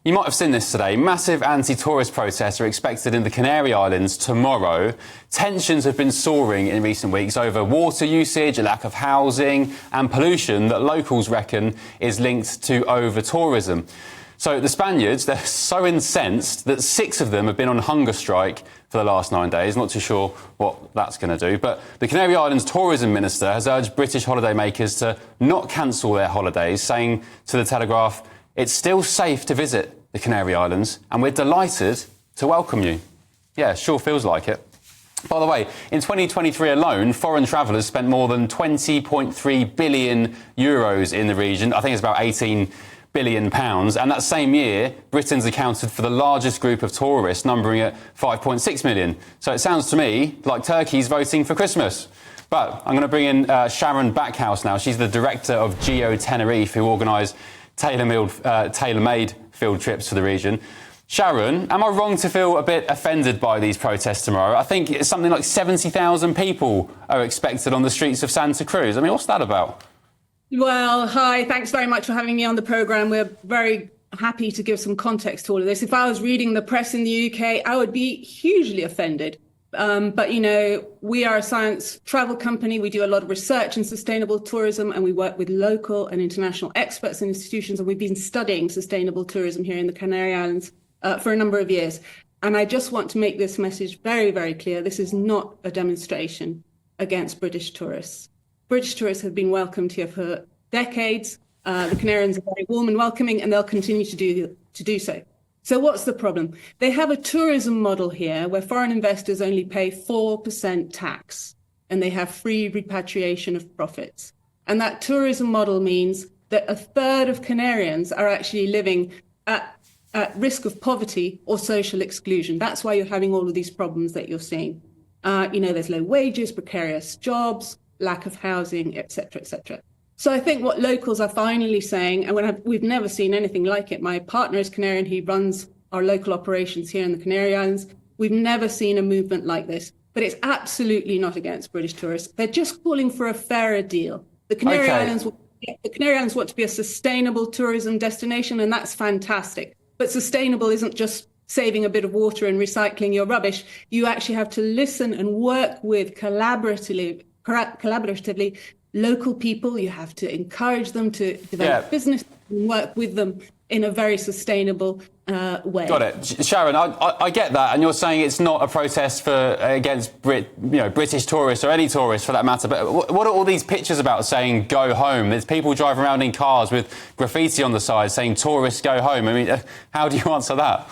You might have seen this today. Massive anti-tourist protests are expected in the Canary Islands tomorrow. Tensions have been soaring in recent weeks over water usage, a lack of housing and pollution that locals reckon is linked to over-tourism. So the Spaniards, they're so incensed that 6 of them have been on hunger strike for the last 9 days. Not too sure what that's going to do. But the Canary Islands Tourism Minister has urged British holidaymakers to not cancel their holidays, saying to The Telegraph, "It's still safe to visit the Canary Islands and we're delighted to welcome you." Yeah, sure feels like it. By the way, in 2023 alone, foreign travellers spent more than 20.3 billion euros in the region. I think it's about 18 billion pounds. And that same year, Britain's accounted for the largest group of tourists, numbering at 5.6 million. So it sounds to me like Turkey's voting for Christmas. But I'm going to bring in Sharon Backhouse now. She's the director of Tenerife, who organise tailor-made field trips to the region. Sharon, am I wrong to feel a bit offended by these protests tomorrow? I think it's something like 70,000 people are expected on the streets of Santa Cruz. I mean, what's that about? Well, hi, thanks very much for having me on the programme. We're very happy to give some context to all of this. If I was reading the press in the UK, I would be hugely offended. But, you know, we are a science travel company. We do a lot of research in sustainable tourism, and we work with local and international experts and institutions. And we've been studying sustainable tourism here in the Canary Islands for a number of years. And I just want to make this message very, very clear. This is not a demonstration against British tourists. British tourists have been welcomed here for decades. The Canarians are very warm and welcoming, and they'll continue to do so. So what's the problem? They have a tourism model here where foreign investors only pay 4% tax, and they have free repatriation of profits. And that tourism model means that a third of Canarians are actually living at risk of poverty or social exclusion. That's why you're having all of these problems that you're seeing. There's low wages, precarious jobs, lack of housing, etc., etc. So I think what locals are finally saying, and we've never seen anything like it. My partner is Canarian. He runs our local operations here in the Canary Islands. We've never seen a movement like this, but it's absolutely not against British tourists. They're just calling for a fairer deal. The Canary Islands want to be a sustainable tourism destination, and that's fantastic. But sustainable isn't just saving a bit of water and recycling your rubbish. You actually have to listen and work with collaboratively local people. You have to encourage them to develop business and work with them in a very sustainable way. Got it. Sharon, I get that, and you're saying it's not a protest against British tourists or any tourists for that matter, but what are all these pictures about saying go home? There's people driving around in cars with graffiti on the side saying tourists go home. I mean, how do you answer that?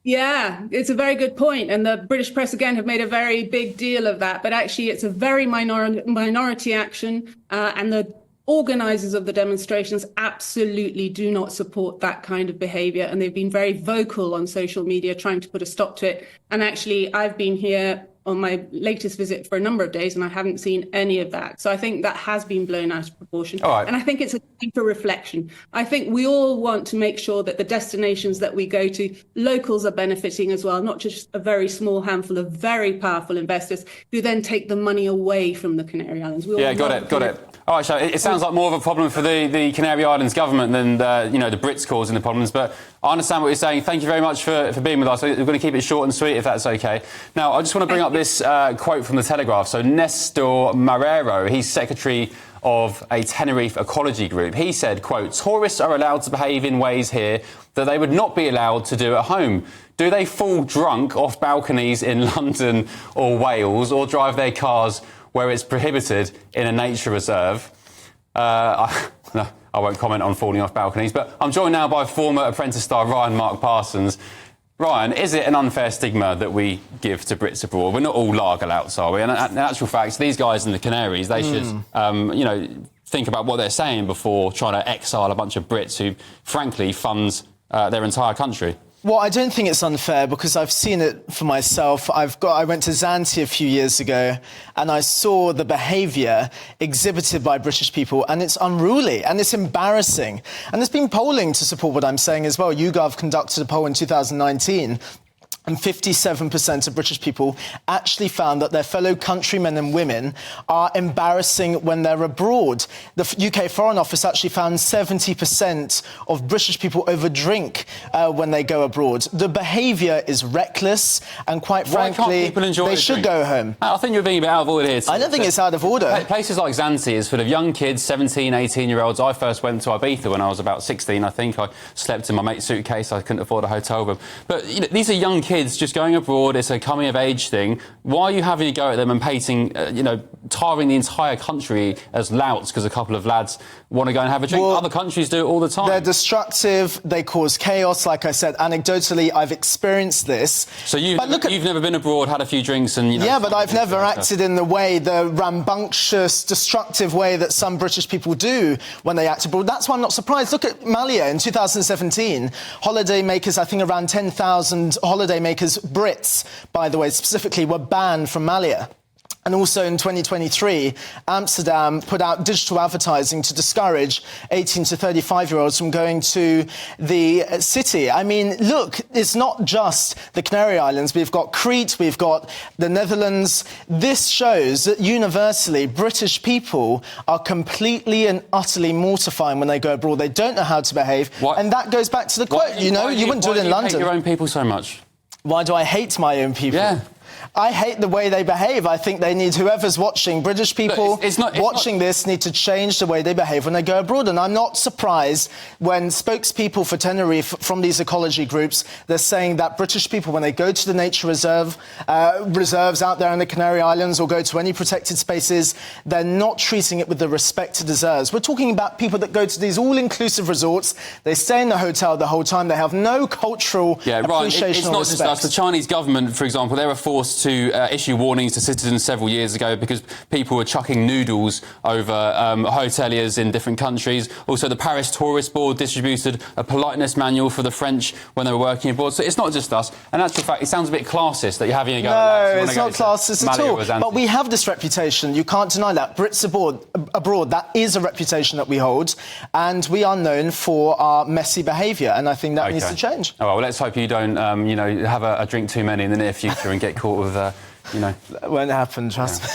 Yeah, it's a very good point. And the British press, again, have made a very big deal of that. But actually, it's a very minority action. And the organisers of the demonstrations absolutely do not support that kind of behaviour. And they've been very vocal on social media trying to put a stop to it. And actually, I've been here on my latest visit for a number of days, and I haven't seen any of that. So I think that has been blown out of proportion. All right. And I think it's a time for reflection. I think we all want to make sure that the destinations that we go to, locals are benefiting as well, not just a very small handful of very powerful investors who then take the money away from the Canary Islands. Got it. All right, so it sounds like more of a problem for the Canary Islands government than the Brits causing the problems. But I understand what you're saying. Thank you very much for being with us. We're going to keep it short and sweet, if that's OK. Now, I just want to bring up this quote from The Telegraph. So Nestor Marrero, he's secretary of a Tenerife ecology group. He said, quote, "Tourists are allowed to behave in ways here that they would not be allowed to do at home. Do they fall drunk off balconies in London or Wales, or drive their cars where it's prohibited in a nature reserve?" I won't comment on falling off balconies, but I'm joined now by former Apprentice Star Ryan-Mark Parsons. Ryan, is it an unfair stigma that we give to Brits abroad? We're not all lager louts, are we? And in actual fact, these guys in the Canaries, they should, think about what they're saying before trying to exile a bunch of Brits who, frankly, funds their entire country. Well, I don't think it's unfair because I've seen it for myself. I went to Zante a few years ago and I saw the behaviour exhibited by British people, and it's unruly and it's embarrassing. And there's been polling to support what I'm saying as well. YouGov conducted a poll in 2019 And 57% of British people actually found that their fellow countrymen and women are embarrassing when they're abroad. The UK Foreign Office actually found 70% of British people overdrink when they go abroad. The behaviour is reckless, and quite frankly, they should go home. I think you're being a bit out of order here. I don't think it's out of order. Places like Zante is full of young kids, 17, 18-year-olds. I first went to Ibiza when I was about 16, I think. I slept in my mate's suitcase. I couldn't afford a hotel room. But you know, these are young kids just going abroad. It's a coming-of-age thing. Why are you having a go at them and painting, tarring the entire country as louts because a couple of lads want to go and have a drink? Well, other countries do it all the time. They're destructive. They cause chaos. Like I said, anecdotally, I've experienced this. So you've never been abroad, had a few drinks, and yeah, but I've never acted in the rambunctious, destructive way that some British people do when they act abroad. That's why I'm not surprised. Look at Malia in 2017. Holidaymakers, I think around 10,000 holidaymakers, Brits, by the way, specifically, were banned from Malia. And also in 2023, Amsterdam put out digital advertising to discourage 18 to 35-year-olds from going to the city. I mean, look, it's not just the Canary Islands. We've got Crete, we've got the Netherlands. This shows that universally British people are completely and utterly mortifying when they go abroad. They don't know how to behave. And that goes back to the quote, you wouldn't do it in London. Why do you hate your own people so much? Why do I hate my own people? Yeah. I hate the way they behave. I think whoever's watching, British people watching this need to change the way they behave when they go abroad. And I'm not surprised when spokespeople for Tenerife from these ecology groups, they're saying that British people, when they go to the nature reserves out there in the Canary Islands or go to any protected spaces, they're not treating it with the respect it deserves. We're talking about people that go to these all-inclusive resorts. They stay in the hotel the whole time. They have no cultural appreciation it's not or respect. just us. The Chinese government, for example, they were forced to issue warnings to citizens several years ago because people were chucking noodles over hoteliers in different countries. Also, the Paris Tourist Board distributed a politeness manual for the French when they were working abroad. So it's not just us. And in actual fact, it sounds a bit classist that you're having a go at that. No, it's not classist at all. But we have this reputation. You can't deny that. Brits abroad, that is a reputation that we hold. And we are known for our messy behaviour. And I think that needs to change. Oh, well, let's hope you don't, have a drink too many in the near future and get caught with, It won't happen, trust me.